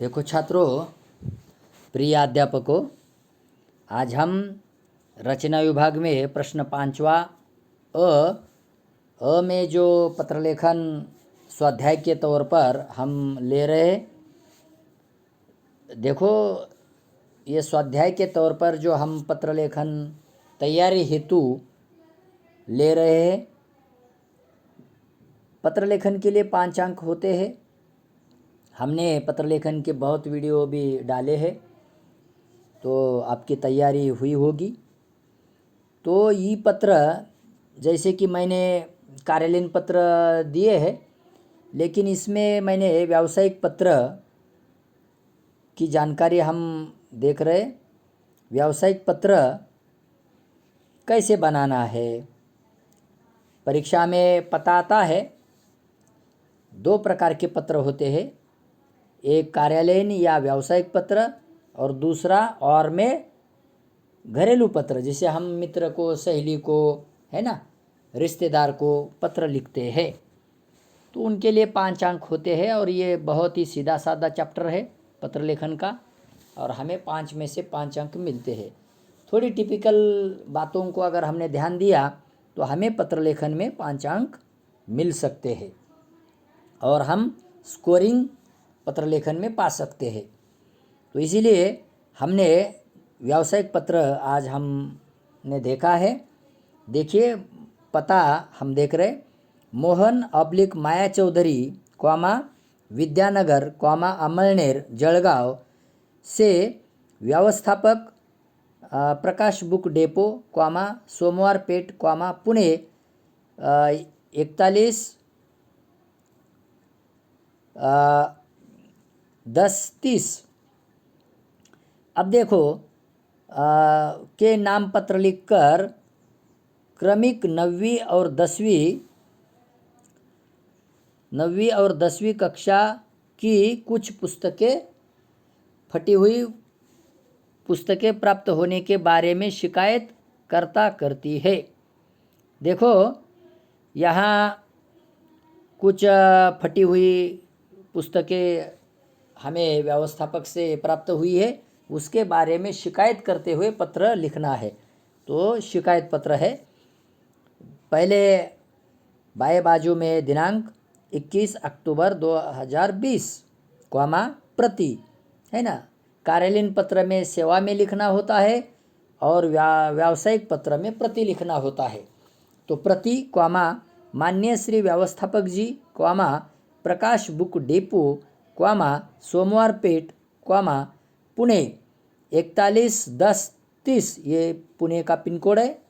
देखो छात्रों, प्रिय अध्यापकों, आज हम रचना विभाग में प्रश्न 5वां अ में जो पत्र लेखन स्वाध्याय के तौर पर हम ले रहे हैं। देखो, ये स्वाध्याय के तौर पर जो हम पत्र लेखन तैयारी हेतु ले रहे हैं, पत्र लेखन के लिए 5 अंक होते हैं। हमने पत्र लेखन के बहुत वीडियो भी डाले हैं, तो आपकी तैयारी हुई होगी। तो ये पत्र जैसे कि मैंने कार्यालयीन पत्र दिए हैं, लेकिन इसमें मैंने व्यावसायिक पत्र की जानकारी हम देख रहे। व्यावसायिक पत्र कैसे बनाना है, परीक्षा में पता आता है। 2 प्रकार के पत्र होते हैं, एक कार्यालयीन या व्यावसायिक पत्र और दूसरा और में घरेलू पत्र, जिसे हम मित्र को, सहेली को, है ना, रिश्तेदार को पत्र लिखते हैं। तो उनके लिए 5 अंक होते हैं और ये बहुत ही सीधा साधा चैप्टर है पत्र लेखन का, और हमें 5 में से 5 अंक मिलते हैं। थोड़ी टिपिकल बातों को अगर हमने ध्यान दिया तो हमें पत्र लेखन में 5 अंक मिल सकते हैं और हम स्कोरिंग पत्र लेखन में पा सकते हैं। तो इसीलिए हमने व्यावसायिक पत्र आज हमने देखा है। देखिए, पता हम देख रहे, मोहन / माया चौधरी, विद्यानगर, अमलनेर, जळगाव से व्यवस्थापक प्रकाश बुक डेपो, सोमवार पेट, पुणे 41/10/30। अब देखो, के नाम पत्र लिखकर क्रमिक 9वीं और 10वीं कक्षा की कुछ पुस्तकें, फटी हुई पुस्तकें प्राप्त होने के बारे में शिकायत करती है। देखो, यहाँ कुछ फटी हुई पुस्तकें हमें व्यवस्थापक से प्राप्त हुई है, उसके बारे में शिकायत करते हुए पत्र लिखना है। तो शिकायत पत्र है। पहले बाएं बाजू में दिनांक 21 अक्टूबर 2020, प्रति, है ना। कार्यालयीन पत्र में सेवा में लिखना होता है और व्यावसायिक पत्र में प्रति लिखना होता है। तो प्रति, माननीय श्री व्यवस्थापक जी, प्रकाश बुक डेपो, सोमवार पेट, पुणे 41/10/30, ये पुणे का पिन कोड है।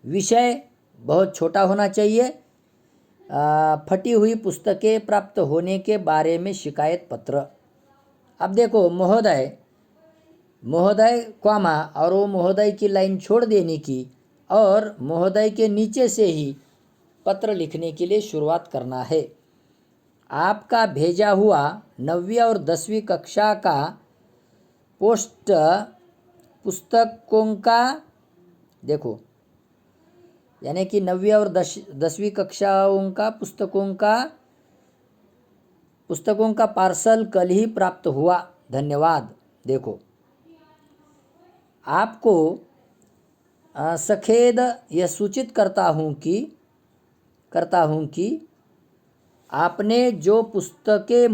विषय बहुत छोटा होना चाहिए। फटी हुई पुस्तकें प्राप्त होने के बारे में शिकायत पत्र। अब देखो, महोदय, और वो महोदय की लाइन छोड़ देने की और महोदय के नीचे से ही पत्र लिखने के लिए शुरुआत करना है। आपका भेजा हुआ 9वीं और 10वीं कक्षा का पोस्ट पुस्तकों का, देखो, यानी कि 9वीं और 10वीं कक्षाओं का पुस्तकों का पार्सल कल ही प्राप्त हुआ, धन्यवाद। देखो, आपको सखेद यह सूचित करता हूँ कि आपने जो पुस्तकें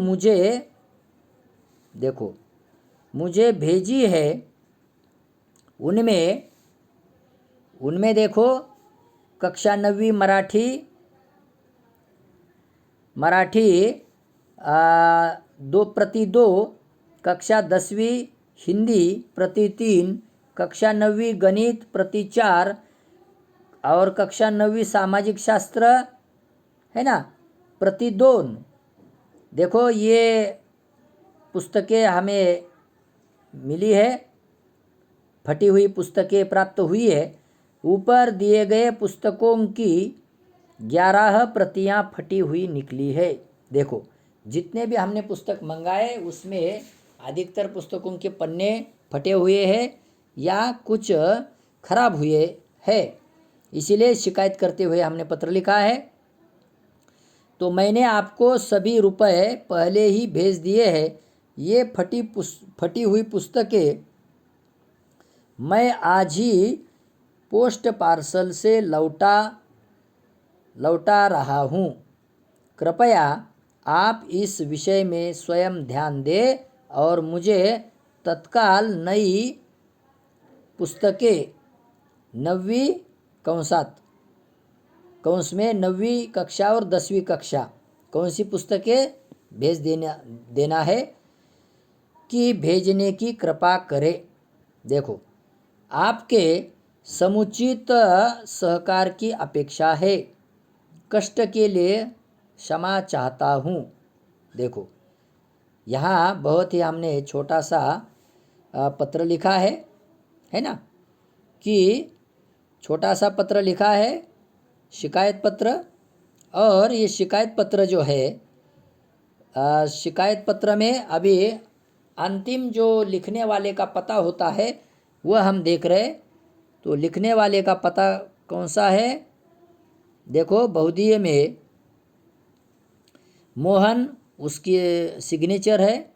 मुझे भेजी है, उनमें देखो, कक्षा 9वीं मराठी 2/2, कक्षा 10वीं हिंदी प्रति 3, कक्षा 9वीं गणित प्रति 4 और कक्षा 9वीं सामाजिक शास्त्र, है ना, प्रति 2। देखो, ये पुस्तकें हमें मिली है, फटी हुई पुस्तकें प्राप्त हुई है। ऊपर दिए गए पुस्तकों की 11 प्रतियां फटी हुई निकली है। देखो, जितने भी हमने पुस्तक मंगाए उसमें अधिकतर पुस्तकों के पन्ने फटे हुए हैं या कुछ खराब हुए हैं, इसीलिए शिकायत करते हुए हमने पत्र लिखा है। तो मैंने आपको सभी रुपए पहले ही भेज दिए हैं, ये फटी हुई पुस्तकें मैं आज ही पोस्ट पार्सल से लौटा रहा हूँ। कृपया आप इस विषय में स्वयं ध्यान दें और मुझे तत्काल नई पुस्तकें 9वीं कौंस में 9वीं कक्षा और 10वीं कक्षा कौन सी पुस्तकें भेज देना है कि भेजने की कृपा करें। देखो, आपके समुचित सहकार की अपेक्षा है। कष्ट के लिए क्षमा चाहता हूँ। देखो, यहाँ बहुत ही हमने छोटा सा पत्र लिखा है ना, कि छोटा सा पत्र लिखा है, शिकायत पत्र। और ये शिकायत पत्र जो है, शिकायत पत्र में अभी अंतिम जो लिखने वाले का पता होता है वह हम देख रहे। तो लिखने वाले का पता कौन सा है? देखो, बहुधीय में मोहन, उसकी सिग्नेचर है,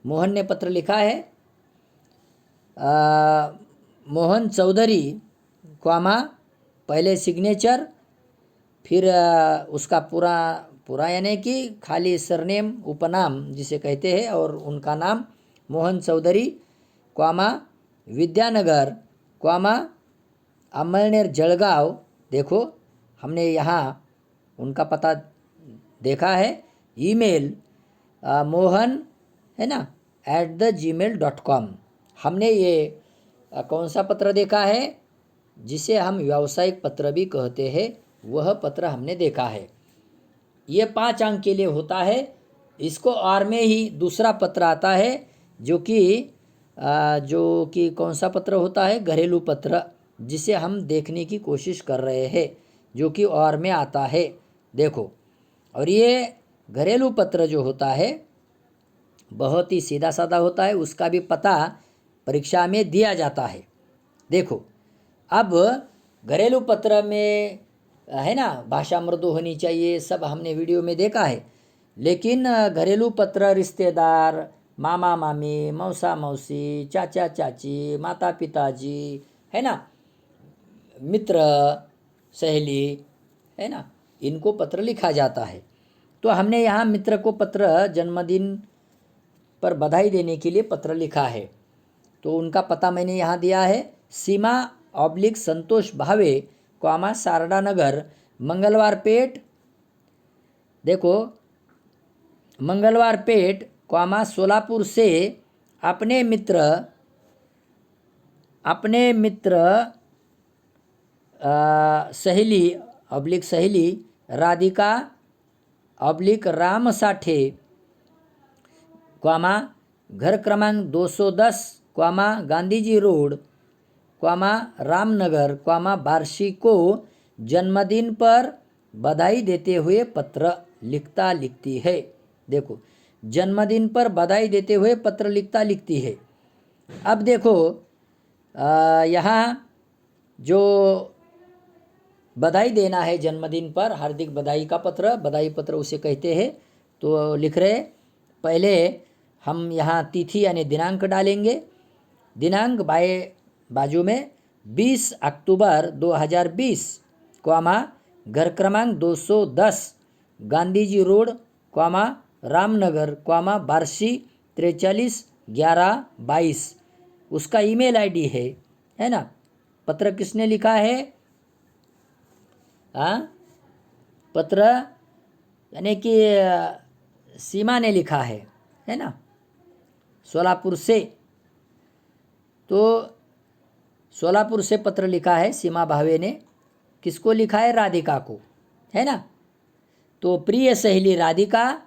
मोहन ने पत्र लिखा है। मोहन चौधरी क्वामा, पहले सिग्नेचर, फिर उसका पूरा यानी कि खाली सरनेम, उपनाम जिसे कहते हैं, और उनका नाम मोहन चौधरी क्वामा, विद्यानगर क्वामा, अमलनेर जलगांव। देखो, हमने यहाँ उनका पता देखा है। ईमेल मोहन है ना @gmail.com। हमने ये कौन सा पत्र देखा है, जिसे हम व्यावसायिक पत्र भी कहते हैं, वह पत्र हमने देखा है। ये 5 अंक के लिए होता है। इसको और में ही दूसरा पत्र आता है, जो कि कौन सा पत्र होता है? घरेलू पत्र, जिसे हम देखने की कोशिश कर रहे हैं, जो कि और में आता है। देखो, और ये घरेलू पत्र जो होता है बहुत ही सीधा साधा होता है। उसका भी पता परीक्षा में दिया जाता है। देखो, अब घरेलू पत्र में है ना, भाषा मृदु होनी चाहिए, सब हमने वीडियो में देखा है। लेकिन घरेलू पत्र रिश्तेदार, मामा मामी, मौसा मौसी, चाचा चाची, माता पिताजी, है ना, मित्र सहेली, है ना, इनको पत्र लिखा जाता है। तो हमने यहाँ मित्र को पत्र जन्मदिन पर बधाई देने के लिए पत्र लिखा है। तो उनका पता मैंने यहाँ दिया है। सीमा संतोष भावे क्वामा सारदा नगर, मंगलवार पेट। देखो, मंगलवार पेट क्वामा सोलापुर से अपने मित्र सहेली राधिका राम साठे क्वामा घर क्रमांक 210 comma Gandhiji road comma Ramnagar comma Barshi को जन्मदिन पर बधाई देते हुए पत्र लिखती है। देखो, जन्मदिन पर बधाई देते हुए पत्र लिखती है। अब देखो, यहाँ जो बधाई देना है जन्मदिन पर, हार्दिक बधाई का पत्र, बधाई पत्र उसे कहते हैं। तो लिख रहे, पहले हम यहाँ तिथि यानी दिनांक डालेंगे। दिनांक बाजू में 20 अक्टूबर 2020 क्वामा घर क्रमांक 210 Gandhiji road comma Ramnagar comma Barshi 431122 उसका ईमेल आईडी है ना। पत्र किसने लिखा है? पत्र यानी कि सीमा ने लिखा है ना, सोलापुर से। तो सोलापुर से पत्र लिखा है सीमा भावे ने। किसको लिखा है? राधिका को, है ना। तो प्रिय सहेली राधिका,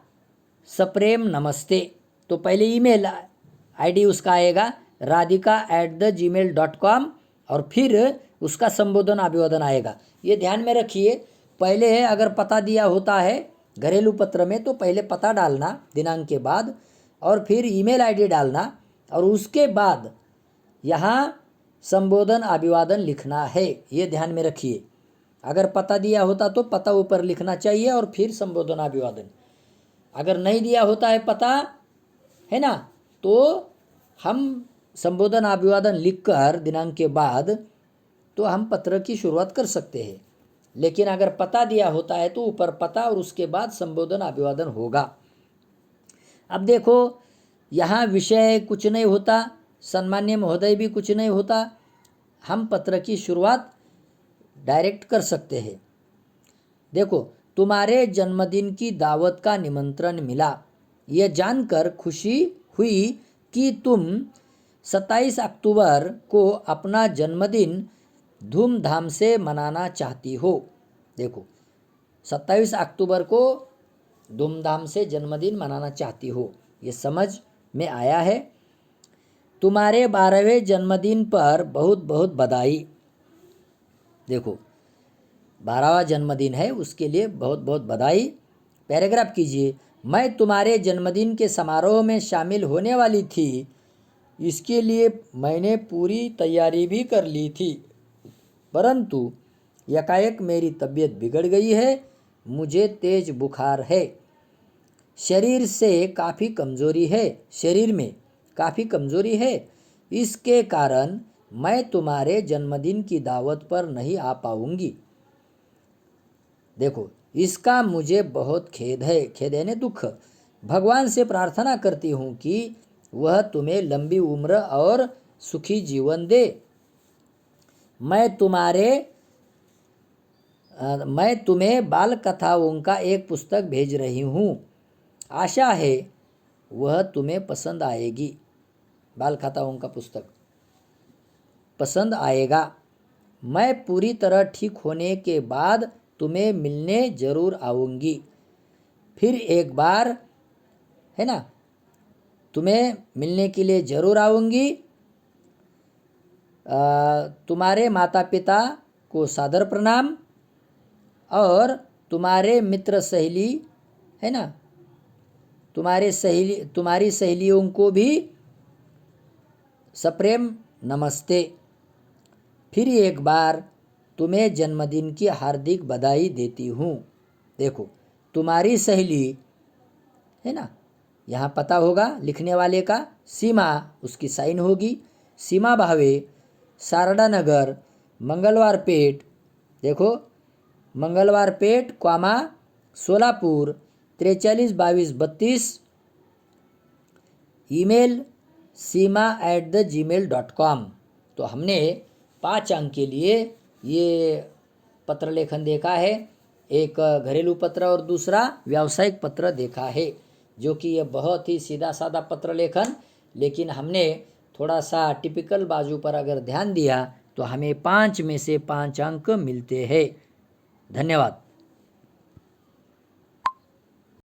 सप्रेम नमस्ते। तो पहले ईमेल आईडी उसका आएगा radhika@gmail.com और फिर उसका संबोधन अभिवादन आएगा। ये ध्यान में रखिए, पहले अगर पता दिया होता है घरेलू पत्र में तो पहले पता डालना दिनांक के बाद, और फिर ईमेल आईडी डालना, और उसके बाद यहाँ संबोधन अभिवादन लिखना है। ये ध्यान में रखिए। अगर पता दिया होता तो पता ऊपर लिखना चाहिए और फिर संबोधन अभिवादन। अगर नहीं दिया होता है पता है ना। तो हम संबोधन अभिवादन लिखकर दिनांक के बाद तो हम पत्र की शुरुआत कर सकते हैं। लेकिन अगर पता दिया होता है तो ऊपर पता और उसके बाद संबोधन अभिवादन होगा। अब देखो, यहाँ विषय कुछ नहीं होता, सम्मान्य महोदय भी कुछ नहीं होता, हम पत्र की शुरुआत डायरेक्ट कर सकते हैं। देखो, तुम्हारे जन्मदिन की दावत का निमंत्रण मिला। यह जानकर खुशी हुई कि तुम 27 अक्टूबर को अपना जन्मदिन धूमधाम से मनाना चाहती हो। देखो, 27 अक्टूबर को धूमधाम से जन्मदिन मनाना चाहती हो, ये समझ में आया है। तुम्हारे 12वें जन्मदिन पर बहुत बहुत बधाई। देखो, 12वां जन्मदिन है, उसके लिए बहुत बहुत बधाई। पैराग्राफ कीजिए, मैं तुम्हारे जन्मदिन के समारोह में शामिल होने वाली थी, इसके लिए मैंने पूरी तैयारी भी कर ली थी, परंतु एकाएक मेरी तबीयत बिगड़ गई है। मुझे तेज बुखार है, शरीर में काफ़ी कमज़ोरी है। इसके कारण मैं तुम्हारे जन्मदिन की दावत पर नहीं आ पाऊंगी। देखो, इसका मुझे बहुत खेद है ने दुख। भगवान से प्रार्थना करती हूँ कि वह तुम्हें लंबी उम्र और सुखी जीवन दे। मैं तुम्हें बाल कथाओं का एक पुस्तक भेज रही हूँ, आशा है वह तुम्हें पसंद आएगी। बाल कथाओं का पुस्तक पसंद आएगा। मैं पूरी तरह ठीक होने के बाद तुम्हें मिलने जरूर आऊँगी। फिर एक बार, है ना, तुम्हें मिलने के लिए ज़रूर आऊँगी। तुम्हारे माता पिता को सादर प्रणाम, और तुम्हारे मित्र सहेली, है ना, तुम्हारी सहेलियों को भी सप्रेम नमस्ते। फिर एक बार तुम्हें जन्मदिन की हार्दिक बधाई देती हूँ। देखो, तुम्हारी सहेली, है ना, यहाँ पता होगा लिखने वाले का, सीमा उसकी साइन होगी, सीमा भावे, सारदा नगर, मंगलवार पेट। देखो, मंगलवार पेट, सोलापुर 432232। Email seema@gmail.com। तो हमने 5 अंक के लिए ये पत्र लेखन देखा है। एक घरेलू पत्र और दूसरा व्यावसायिक पत्र देखा है, जो कि ये बहुत ही सीधा साधा पत्र लेखन, लेकिन हमने थोड़ा सा टिपिकल बाजू पर अगर ध्यान दिया तो हमें 5 में से 5 अंक मिलते हैं। धन्यवाद।